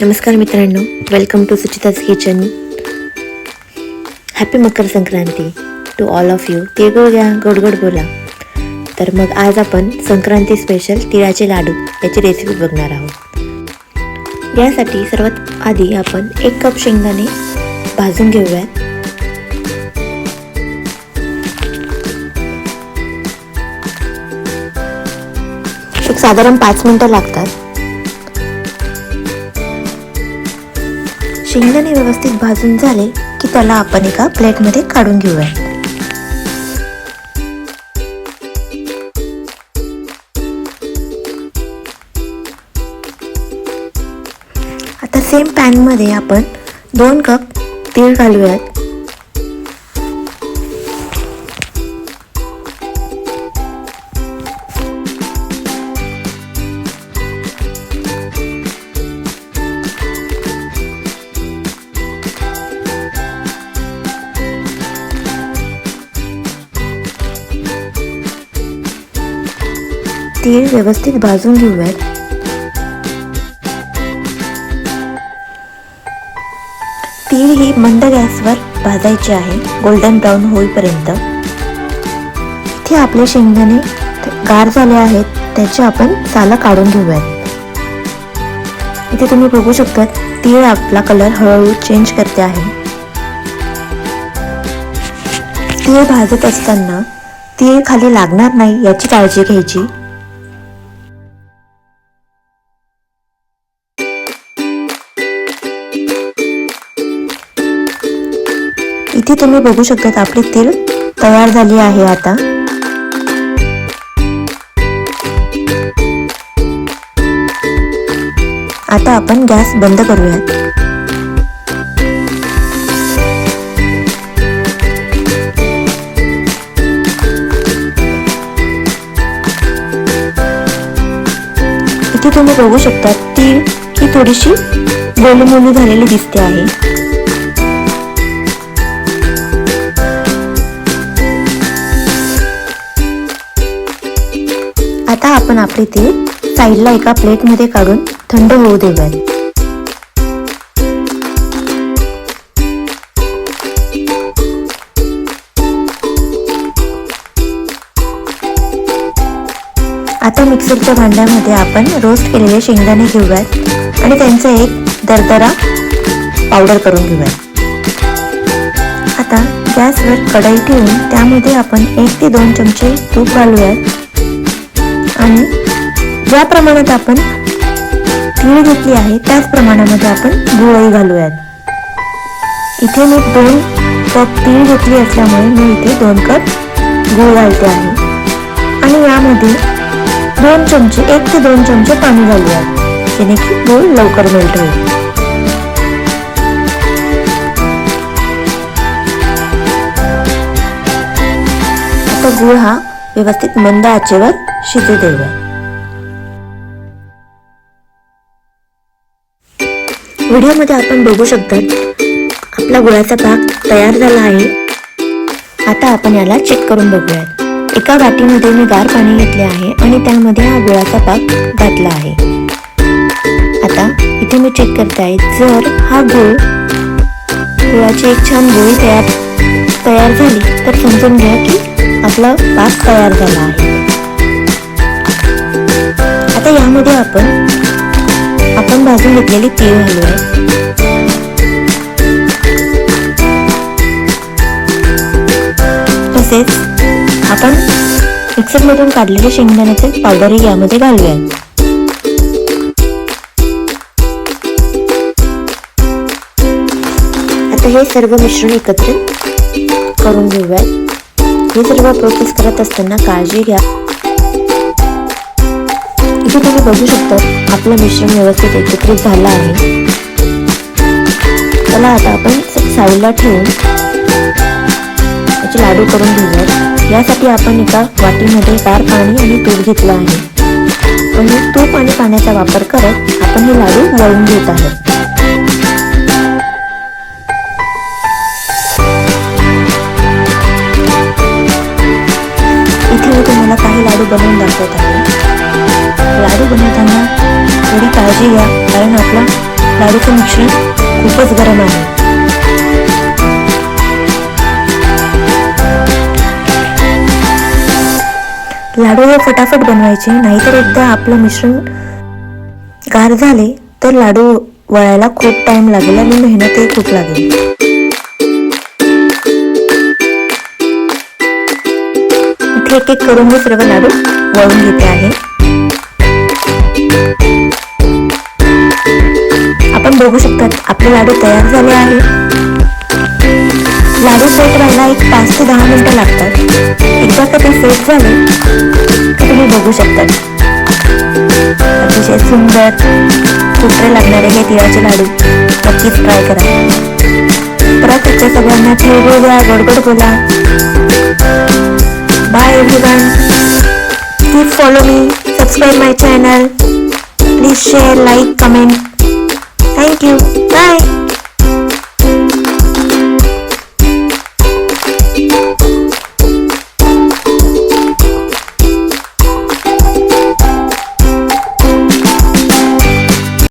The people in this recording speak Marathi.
नमस्कार मित्रांनो, welcome to Suchita's kitchen. Happy Makar Sankranti to all of you. तिळगुळ घ्या, गोड गोड बोला. तर मग आज आपण संक्रांती स्पेशल तिळाचे लाडू याची रेसिपी बघणार आहोत. यासाठी सर्वात आधी आपण 1 कप शेंगदाणे भाजून घेऊयात. एक साधारण 5 मिनिटं लागतात. शेंगदाणे व्यवस्थित भाजून झाले की त्याला आपण एका प्लेटमध्ये काढून घेऊया. आता सेम पॅन मध्ये आपण 2 कप तीळ घालूयात. तीळ व्यवस्थित भाजून घेऊयात. तीळ ही मंद गॅसवर भाजायची आहे, गोल्डन ब्राऊन होईपर्यंत. इथे आपले शेंगदाणे गार झाले आहेत, त्याचे आपण सालं काढून घेऊयात. इथे तुम्ही बघू शकता तीळ आपला कलर हळूहळू चेंज करते आहे. तीळ भाजत असताना तीळ खाली लागणार नाही याची काळजी घ्यायची. इथे तुम्ही बघू शकता आपली तीळ तयार झाली आहे. आता आपण गॅस बंद करूयात. इथे तुम्ही बघू शकता तीळ ही थोडीशी गोलमोली झालेली दिसते आहे. आता आपण आपले तीळ साईडला एका प्लेटमध्ये काढून थंड होऊ देऊयात. आता मिक्सरच्या भांड्यामध्ये आपण रोस्ट केलेले शेंगदाणे घेऊयात आणि त्यांचा एक दरदरा पावडर करून घेऊयात. आता गॅसवर कढई ठेवून त्यामध्ये आपण 1 ते 2 चमचे तूप घालूयात आणि ज्या प्रमाणात आपण तीळ घेतली आहे त्याच प्रमाणामध्ये आपण गूळही घालूयात. इथे मी 2 कप तीळ घेतली असल्यामुळे मी इथे 2 कप गूळ घालते आहे आणि यामध्ये 1 ते 2 चमचे पाणी घालूयात, जेणेकरून गूळ लवकर मेल्ट होईल. आता गूळ हा व्यवस्थित मंद आचेवर शिजू देऊया. व्हिडिओमध्ये आपण बघू शकता आपला गुळाचा पाक तयार झाला आहे. आता आपण याला चेक करून बघूयात. एका वाटीमध्ये मी गार पाणी घेतले आहे आणि त्यामध्ये हा गुळाचा पाक घातला आहे. आता इथे मी चेक करते आहे, जर हा गुळाची एक छान गोळी तयार झाली तर समजून घ्या की आपला पाक तयार झाला आहे. आता यामध्ये आपण भाजून घेतलेली तीळ घालूया. तसेच आपण मिक्सरमधून काढलेले शेंगदाण्याचे पावडरही यामध्ये घालूया. आता हे सर्व मिश्रण एकत्रित करून घेऊया. हे सर्व प्रोसेस करत असताना काळजी घ्या. इथे तुम्ही बघू शकता आपलं मिश्रण व्यवस्थित एकत्रित झालं आहे. त्याला आता आपण साईडला ठेवून त्याचे लाडू करून घेऊयात. यासाठी आपण एका वाटीमध्ये गार पाणी आणि तूप घेतलं आहे आणि तूप आणि पाण्याचा वापर करत आपण हे लाडू वळून घेत आहोत. इथे मी तुम्हाला काही लाडू बनवून दाखवत आहे. लाडू बनवताना थोडी काळजी घ्या, कारण आपला लाडूचं मिश्रण खूपच गरम आहे. लाडू हे फटाफट बनवायचे, नाहीतर एकदा आपलं मिश्रण गार झाले तर लाडू वळायला खूप टाइम लागेल आणि मेहनतही खूप लागेल. इथे एक एक करून मी सर्व लाडू वळून घेते आहे. आपण बघू शकतात आपले लाडू तयार झाले आहे. लाडू सेट व्हायला एक 5 ते 10 मिनिटं लागतात. एकदा का ते सेट झाले तर तुम्ही बघू शकतात अतिशय सुंदर कुठे लागणारे हे तिळाचे लाडू नक्कीच ट्राय करा. परत तुमच्या सगळ्यांना ठेवूया, गोड बोला. Bye everyone. Keep follow me, subscribe my channel. Please share, like, comment. Thank you. Bye.